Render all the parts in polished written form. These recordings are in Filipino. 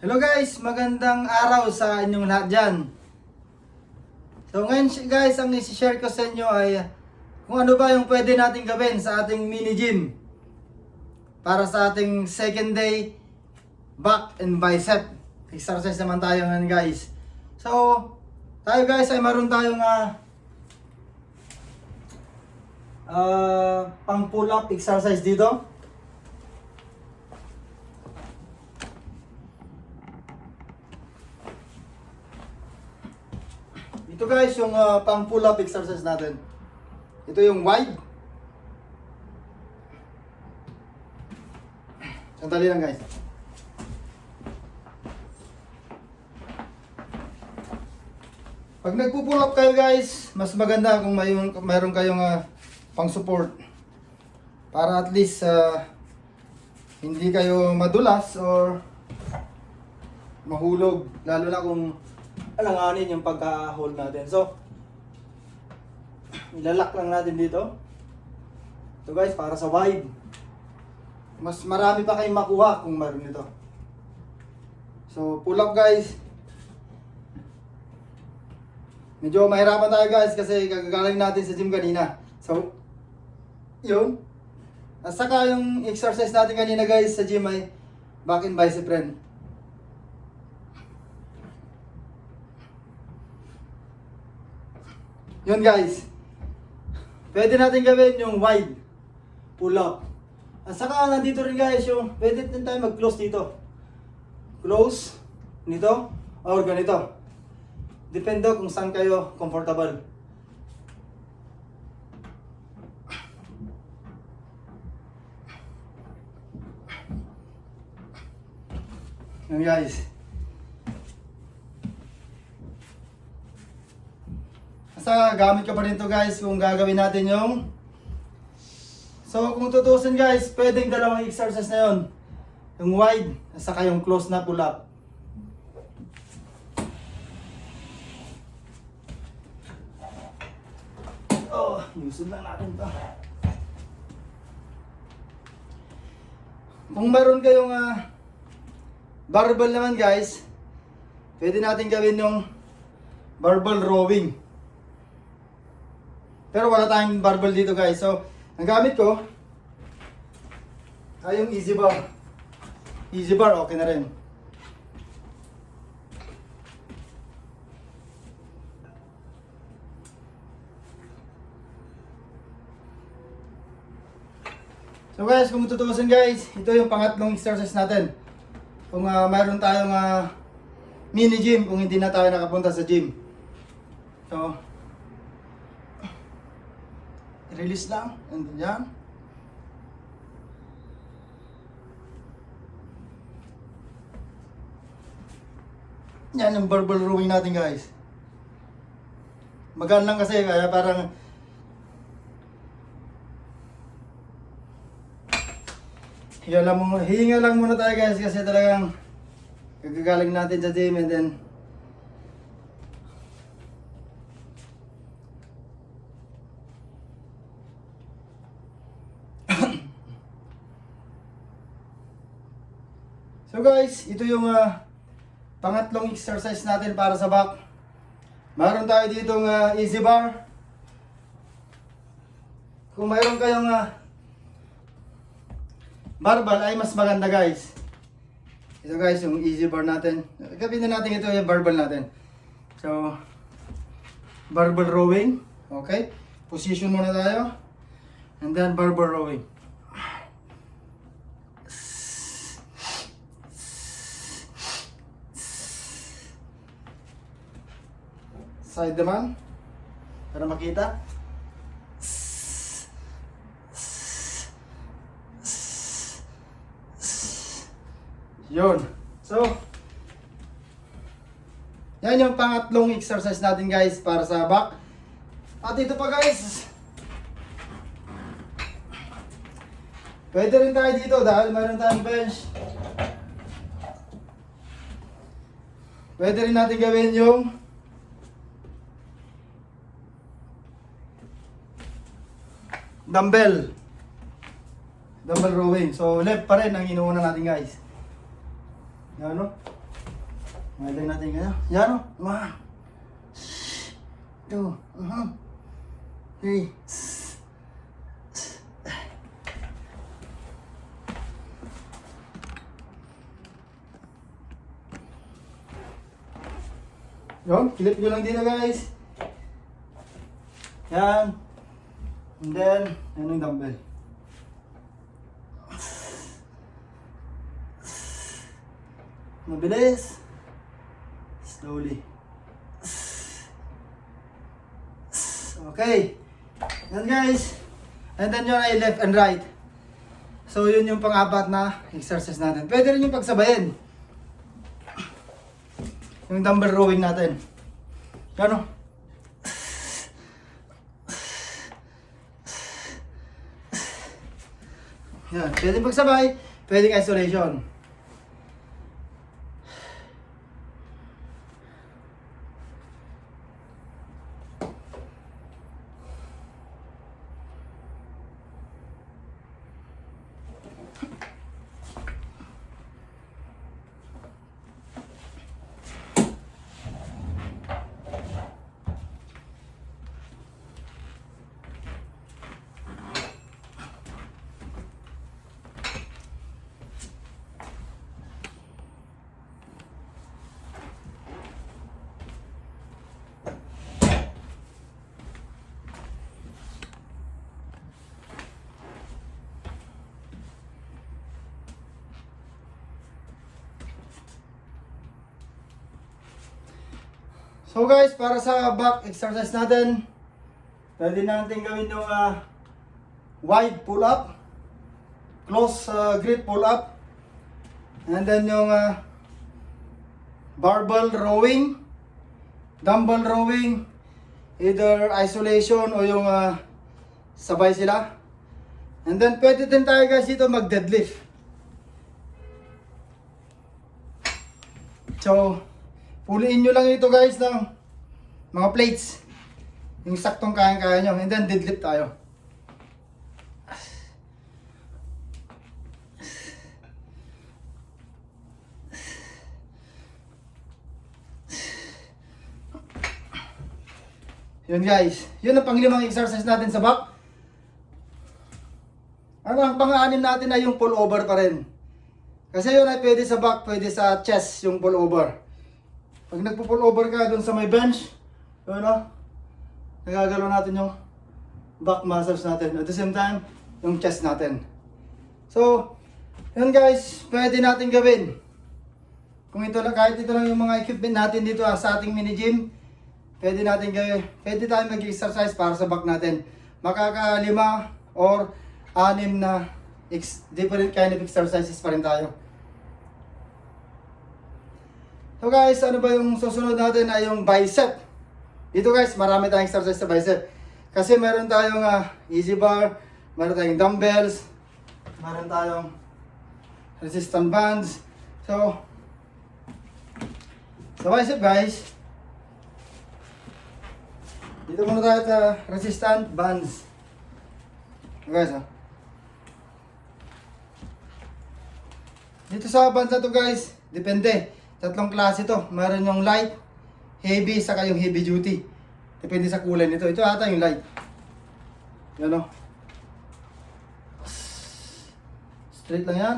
Hello guys, magandang araw sa inyong lahat dyan. So ngayon guys, ang isi-share ko sa inyo ay kung ano ba yung pwede natin gawin sa ating mini gym para sa ating second day back and bicep exercise naman tayo ngayon guys. So tayo guys ay maroon tayong pang pull up exercise dito. Ito guys yung pang pull up exercise natin. Ito yung wide. Sandali lang guys. Pag nagpo-pull up kayo guys, mas maganda kung mayroon kayong pang support. Para at least hindi kayo madulas or mahulog. Lalo na kung alanganin yung pagka-hold natin. So, ilalak lang natin dito. Ito guys, para sa wide. Mas marami pa kayong makuha kung meron ito. So, pull up guys. Medyo mahirapan tayo guys kasi kagagaling natin sa gym kanina. So, yun. At saka yung exercise natin kanina guys sa gym ay back and bicep friend. Yun guys. Pwede natin gawin yung wide pull up. At saka nandito rin guys yung pwede din tayo mag-close dito. Close nito or ganito. Depende kung saan kayo comfortable. Yun guys. Basta gamit ka pa rin to guys kung gagawin natin yung so kung tutusin guys, pwedeng dalawang exercise na yun. Yung wide, at saka yung close na pull up. Oh, usod lang natin to. Kung meron kayong barbell naman guys, pwede natin gawin yung barbell rowing. Pero wala tayong barbell dito guys. So, ang gamit ko ay yung easy bar. Easy bar, okay na rin. So guys, kung tutuusin guys, ito yung pangatlong exercise natin. Kung mayroon tayong mini gym, kung hindi na tayo nakapunta sa gym. So, release lang, and yan. Yan yung barbell rowing natin guys. Magaan lang kasi, kaya parang hinga lang muna tayo guys kasi talagang gagaling natin sa gym and then so guys, ito yung pangatlong exercise natin para sa back. Mayroon tayo ditong easy bar. Kung mayroon kayong barbell ay mas maganda guys. Ito guys yung easy bar natin. Gawin na natin ito yung barbell natin. So, barbell rowing. Okay. Position muna tayo. And then barbell rowing. Side naman para makita. Yun. So, yan yung pangatlong exercise natin guys para sa back. At ito pa guys, pwede rin tayo dito dahil mayroon tayong bench. Pwede rin natin gawin yung dumbbell rowing. So left pa rin ang inuuna natin guys. Yan o. Ngayon natin ganyan. Yan o. 1, 2, 3. Yun, kilip nyo lang dito guys. Yan. And then, yan yung dumbbell. Mabilis. Slowly. Okay. Yan guys. And then yun ay left and right. So yun yung pang-apat na exercise natin. Pwede rin yung pagsabayin. Yung dumbbell rowing natin. Ano? Yan. Pwede pagsabay, pwede isolation. So guys, para sa back exercise natin, pwede natin gawin yung wide pull up, close grip pull up, and then yung barbell rowing, dumbbell rowing, either isolation o yung sabay sila. And then pwede din tayo guys dito mag deadlift. So puliin nyo lang ito guys ng mga plates. Yung saktong kaya-kaya nyo. And then deadlift tayo. Yun guys. Yun ang panglimang exercise natin sa back. Ang pang-anim natin ay yung pull over pa rin. Kasi yun ay pwede sa back, pwede sa chest yung pull over. Pag nagpo-pull over ka dun sa may bench, yun o, nagagalaw natin yung back muscles natin. At the same time, yung chest natin. So, yun guys, pwede natin gawin. Kung ito lang, kahit ito lang yung mga equipment natin dito sa ating mini gym, pwede natin gawin. Pwede tayo mag-exercise para sa back natin. Makaka-5 or 6 na different kind of exercises pa rin tayo. So guys, ano ba yung susunod natin ay yung bicep. Dito guys, marami tayong exercise sa bicep. Kasi meron tayong easy bar, meron tayong dumbbells, meron tayong resistance bands. So, sa bicep guys, dito muna tayo sa resistance bands. Guys, dito sa bands na to guys, depende. Tatlong klase to. Meron yung light, heavy, saka yung heavy duty. Depende sa kulay nito. Ito ata yung light. Yan o. Straight lang yan.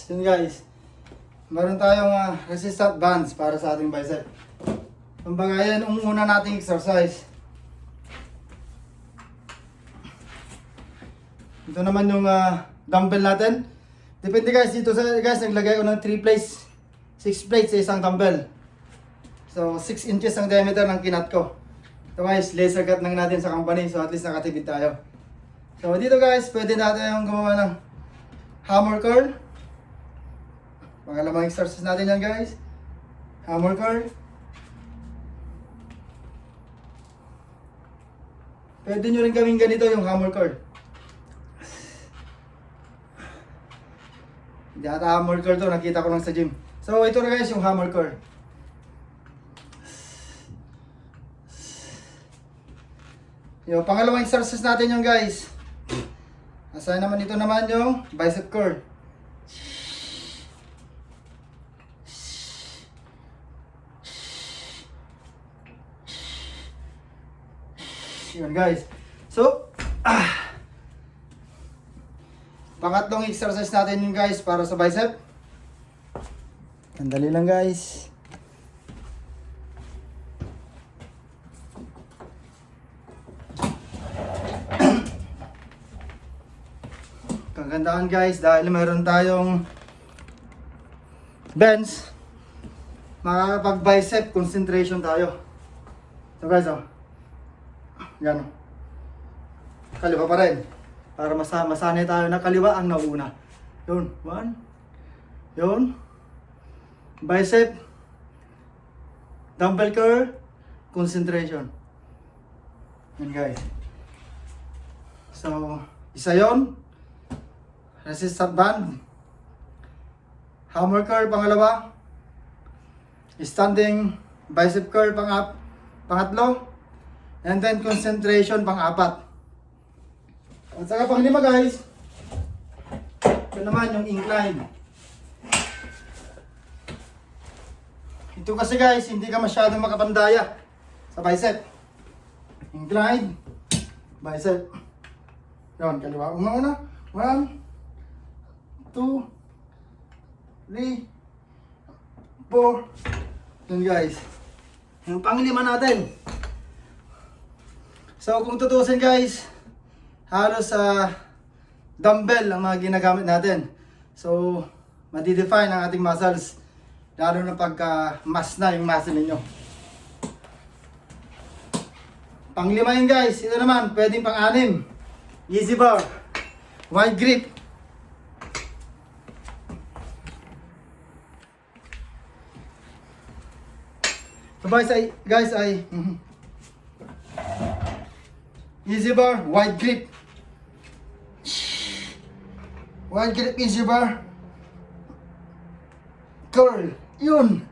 Yun guys. Meron tayong resistant bands para sa ating bicep. Kumbaga yan ang una nating exercise. Ito naman yung dumbbell natin. Depende guys, dito sa guys naglagay ko ng 3 plates, 6 plates sa isang dumbbell. So 6 inches ang diameter ng kinat ko. Ito guys, laser cut lang natin sa company, so at least nakatipid tayo. So dito guys, pwede natin yung gumawa ng hammer curl. Pangalawang exercise natin yan guys. Hammer curl. Pwede nyo rin gawin ganito yung hammer curl. Hindi ata hammer curl to, nakita ko lang sa gym. So ito na guys yung hammer curl. Yung pangalawang exercise natin yung guys. Asaya naman ito naman yung bicep curl. Yun guys. So, pangatlong exercise natin yung guys para sa bicep. Sandali lang guys. Kagandahan guys dahil mayroon tayong bench, makakapag bicep concentration tayo. So guys, oh. Yan. Kaliwa pa rin. Para masanay tayo na kaliwa ang nauna. Yun. 1. Yun. Bicep. Dumbbell curl. Concentration. Yan guys. So, isa yun. Resistance band. Hammer curl pangalawa. Standing bicep curl pangatlo. And then concentration pang-apat. At saka pang-lima guys, ito naman yung incline. Ito kasi guys, hindi ka masyadong makapandaya sa bicep. Incline, bicep. Yun, kaliwa. Una. 1, 2, 3, 4. Yun guys. Yung pang-lima natin. So kung tutusin guys, halos sa dumbbell ang mga ginagamit natin. So madidefine ang ating muscles, lalo na pagka mas na yung muscle ninyo. Pang-lima yun guys, ito naman pwedeng pang-anim. Easy bar, wide grip. So guys ay easy bar, wide grip. Wide grip, easy bar. Curl. Yun.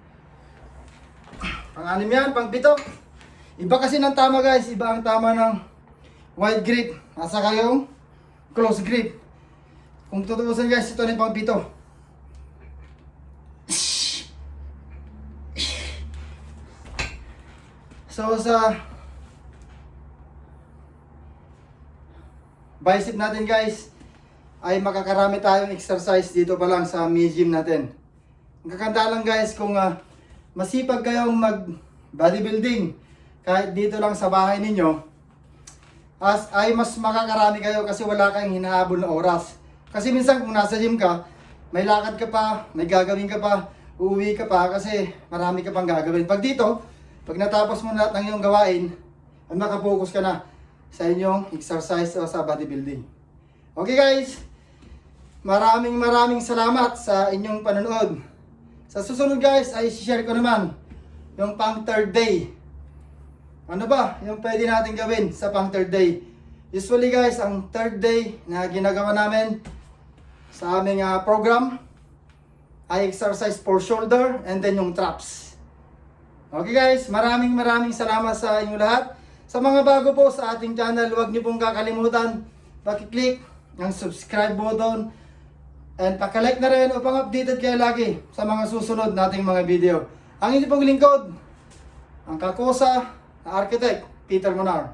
Pang-anim yan, pang-pito. Iba kasi ng tama guys. Iba ang tama ng wide grip. Nasa kayong close grip. Kung tutubusan guys, ito na yung pang-pito. So sa bicep natin guys, ay makakarami tayong exercise dito pa lang sa mini gym natin. Ang kakanda lang guys kung masipag kayong mag bodybuilding kahit dito lang sa bahay ninyo, ay mas makakarami kayo kasi wala kayong hinahabol na oras. Kasi minsan kung nasa gym ka, may lakad ka pa, may gagawin ka pa, uuwi ka pa kasi marami ka pang gagawin. Pag dito, pag natapos mo lahat ng iyong gawain, ay makapokus ka na sa inyong exercise o sa bodybuilding. Okay guys, maraming salamat sa inyong panonood. Sa susunod guys ay share ko naman yung pang third day. Ano ba yung pwede natin gawin sa pang third day? Usually guys, ang third day na ginagawa namin sa aming program ay exercise for shoulder and then yung traps. Okay guys, maraming salamat sa inyong lahat. Sa mga bago po sa ating channel, huwag niyo pong kakalimutan paki-click ang subscribe button and paki-like na rin upang updated kayo lagi sa mga susunod nating mga video. Ang inyong pong lingkod, ang kakusa na architect, Peter Monar.